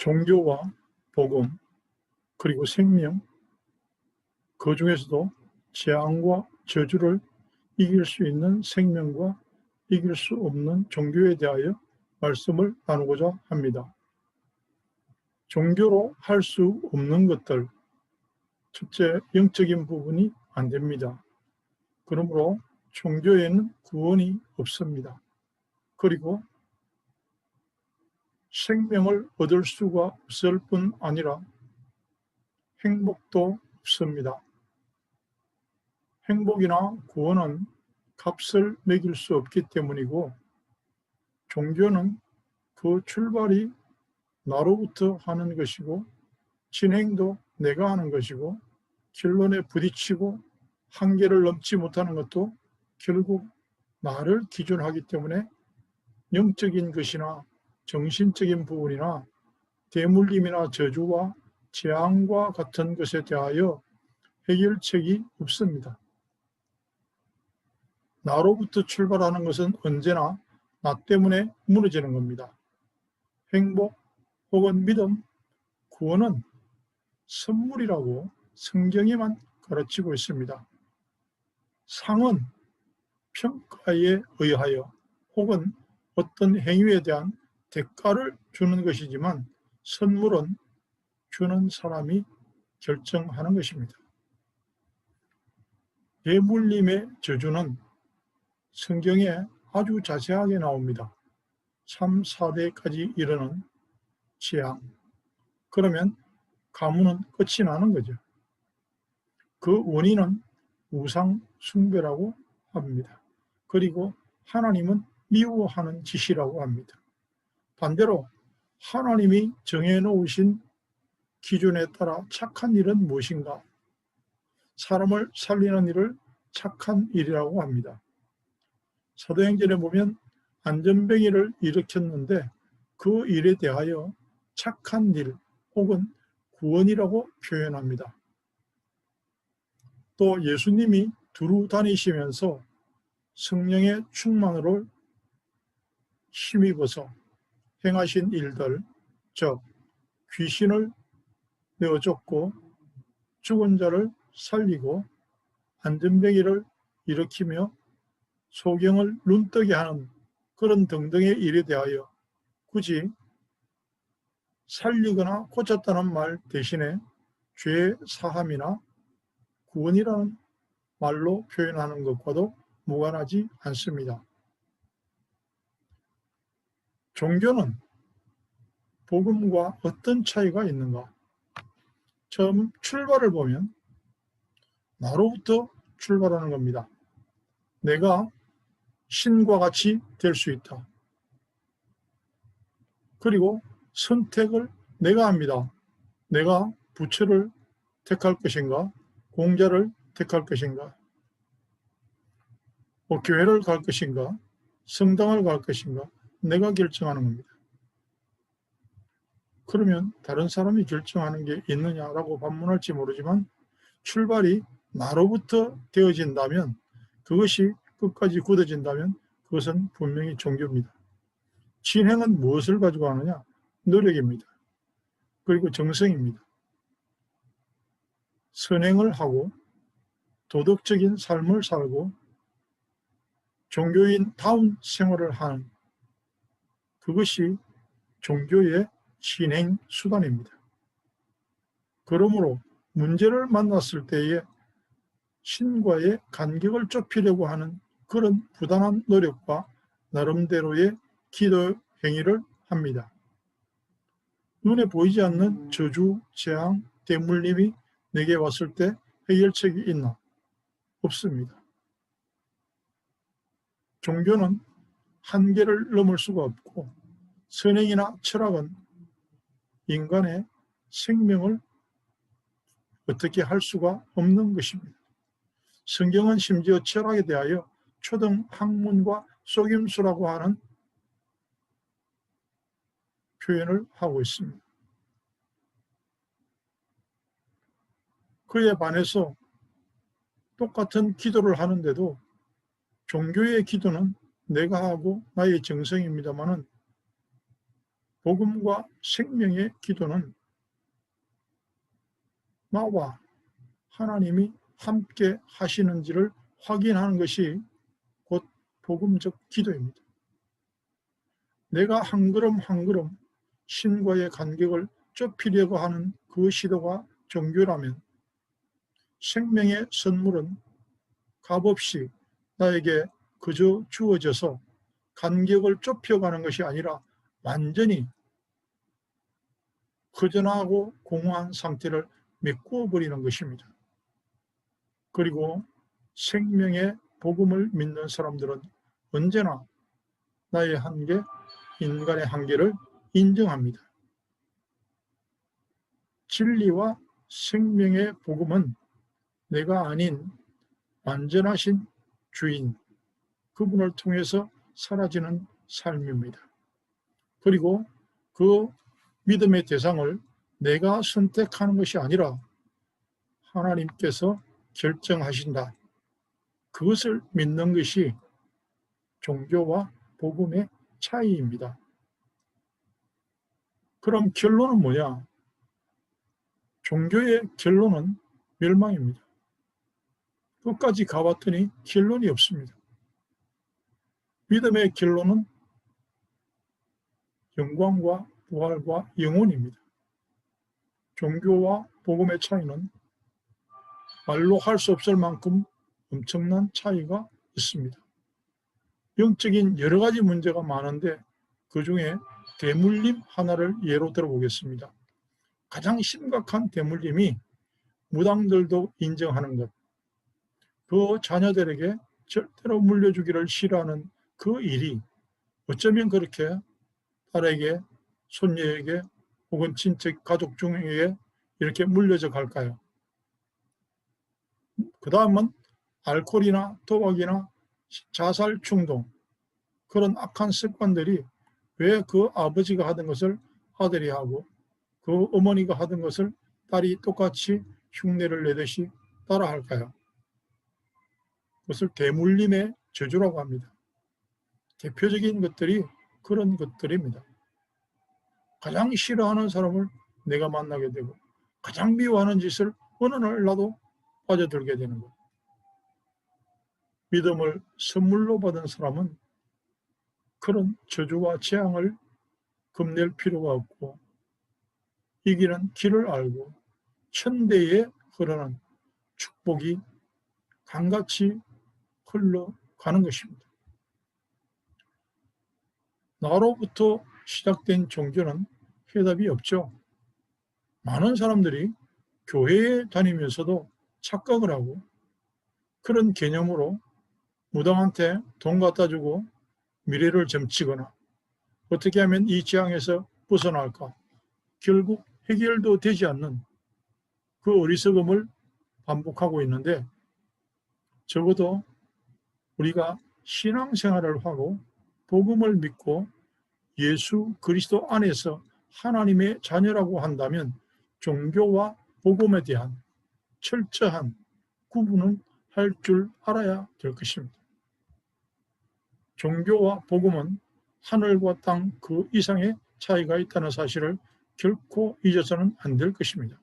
종교와 복음, 그리고 생명, 그 중에서도 재앙과 저주를 이길 수 있는 생명과 이길 수 없는 종교에 대하여 말씀을 나누고자 합니다. 종교로 할 수 없는 것들, 첫째, 영적인 부분이 안 됩니다. 그러므로 종교에는 구원이 없습니다. 그리고 생명을 얻을 수가 없을 뿐 아니라 행복도 없습니다. 행복이나 구원은 값을 매길 수 없기 때문이고, 종교는 그 출발이 나로부터 하는 것이고, 진행도 내가 하는 것이고, 결론에 부딪히고 한계를 넘지 못하는 것도 결국 나를 기준하기 때문에 영적인 것이나 정신적인 부분이나 대물림이나 저주와 재앙과 같은 것에 대하여 해결책이 없습니다. 나로부터 출발하는 것은 언제나 나 때문에 무너지는 겁니다. 행복 혹은 믿음, 구원은 선물이라고 성경에만 가르치고 있습니다. 상은 평가에 의하여 혹은 어떤 행위에 대한 대가를 주는 것이지만, 선물은 주는 사람이 결정하는 것입니다. 대물림의 저주는 성경에 아주 자세하게 나옵니다. 3, 4대까지 이르는 재앙. 그러면 가문은 끝이 나는 거죠. 그 원인은 우상 숭배라고 합니다. 그리고 하나님은 미워하는 짓이라고 합니다. 반대로 하나님이 정해놓으신 기준에 따라 착한 일은 무엇인가? 사람을 살리는 일을 착한 일이라고 합니다. 사도행전에 보면 안전뱅이를 일으켰는데 그 일에 대하여 착한 일 혹은 구원이라고 표현합니다. 또 예수님이 두루 다니시면서 성령의 충만으로 힘입어서 행하신 일들, 즉 귀신을 내어쫓고 죽은 자를 살리고 안전뱅이를 일으키며 소경을 눈뜨게 하는 그런 등등의 일에 대하여 굳이 살리거나 고쳤다는 말 대신에 죄 사함이나 구원이라는 말로 표현하는 것과도 무관하지 않습니다. 종교는 복음과 어떤 차이가 있는가? 처음 출발을 보면 나로부터 출발하는 겁니다. 내가 신과 같이 될 수 있다. 그리고 선택을 내가 합니다. 내가 부처를 택할 것인가, 공자를 택할 것인가, 교회를 갈 것인가, 성당을 갈 것인가, 내가 결정하는 겁니다. 그러면 다른 사람이 결정하는 게 있느냐라고 반문할지 모르지만, 출발이 나로부터 되어진다면, 그것이 끝까지 굳어진다면 그것은 분명히 종교입니다. 진행은 무엇을 가지고 하느냐? 노력입니다. 그리고 정성입니다. 선행을 하고 도덕적인 삶을 살고 종교인다운 생활을 하는, 그것이 종교의 진행 수단입니다. 그러므로 문제를 만났을 때에 신과의 간격을 좁히려고 하는 그런 부단한 노력과 나름대로의 기도 행위를 합니다. 눈에 보이지 않는 저주, 재앙, 대물림이 내게 왔을 때 해결책이 있나? 없습니다. 종교는 한계를 넘을 수가 없고, 선행이나 철학은 인간의 생명을 어떻게 할 수가 없는 것입니다. 성경은 심지어 철학에 대하여 초등 학문과 속임수라고 하는 표현을 하고 있습니다. 그에 반해서 똑같은 기도를 하는데도 종교의 기도는 내가 하고 나의 정성입니다마는 복음과 생명의 기도는 나와 하나님이 함께 하시는지를 확인하는 것이 곧 복음적 기도입니다. 내가 한 걸음 한 걸음 신과의 간격을 좁히려고 하는 그 시도가 종교라면 생명의 선물은 값없이 나에게 그저 주어져서 간격을 좁혀가는 것이 아니라 완전히 허전하고 공허한 상태를 메꾸어 버리는 것입니다. 그리고 생명의 복음을 믿는 사람들은 언제나 나의 한계, 인간의 한계를 인정합니다. 진리와 생명의 복음은 내가 아닌 완전하신 주인, 그분을 통해서 사라지는 삶입니다. 그리고 그 믿음의 대상을 내가 선택하는 것이 아니라 하나님께서 결정하신다. 그것을 믿는 것이 종교와 복음의 차이입니다. 그럼 결론은 뭐냐? 종교의 결론은 멸망입니다. 끝까지 가봤더니 결론이 없습니다. 믿음의 결론은 영광과 부활과 영혼입니다. 종교와 복음의 차이는 말로 할 수 없을 만큼 엄청난 차이가 있습니다. 영적인 여러 가지 문제가 많은데 그중에 대물림 하나를 예로 들어보겠습니다. 가장 심각한 대물림이 무당들도 인정하는 것, 그 자녀들에게 절대로 물려주기를 싫어하는 그 일이 어쩌면 그렇게 딸에게, 손녀에게 혹은 친척, 가족 중에 이렇게 물려져 갈까요? 그 다음은 알코올이나 도박이나 자살 충동, 그런 악한 습관들이 왜 그 아버지가 하던 것을 아들이 하고 그 어머니가 하던 것을 딸이 똑같이 흉내를 내듯이 따라할까요? 그것을 대물림의 저주라고 합니다. 대표적인 것들이 그런 것들입니다. 가장 싫어하는 사람을 내가 만나게 되고 가장 미워하는 짓을 어느 날 나도 빠져들게 되는 것. 믿음을 선물로 받은 사람은 그런 저주와 재앙을 겁낼 필요가 없고 이기는 길을 알고 천대에 흐르는 축복이 강같이 흘러가는 것입니다. 나로부터 시작된 종교는 해답이 없죠. 많은 사람들이 교회에 다니면서도 착각을 하고 그런 개념으로 무당한테 돈 갖다 주고 미래를 점치거나 어떻게 하면 이 재앙에서 벗어날까, 결국 해결도 되지 않는 그 어리석음을 반복하고 있는데 적어도 우리가 신앙생활을 하고 복음을 믿고 예수 그리스도 안에서 하나님의 자녀라고 한다면 종교와 복음에 대한 철저한 구분은 할 줄 알아야 될 것입니다. 종교와 복음은 하늘과 땅 그 이상의 차이가 있다는 사실을 결코 잊어서는 안 될 것입니다.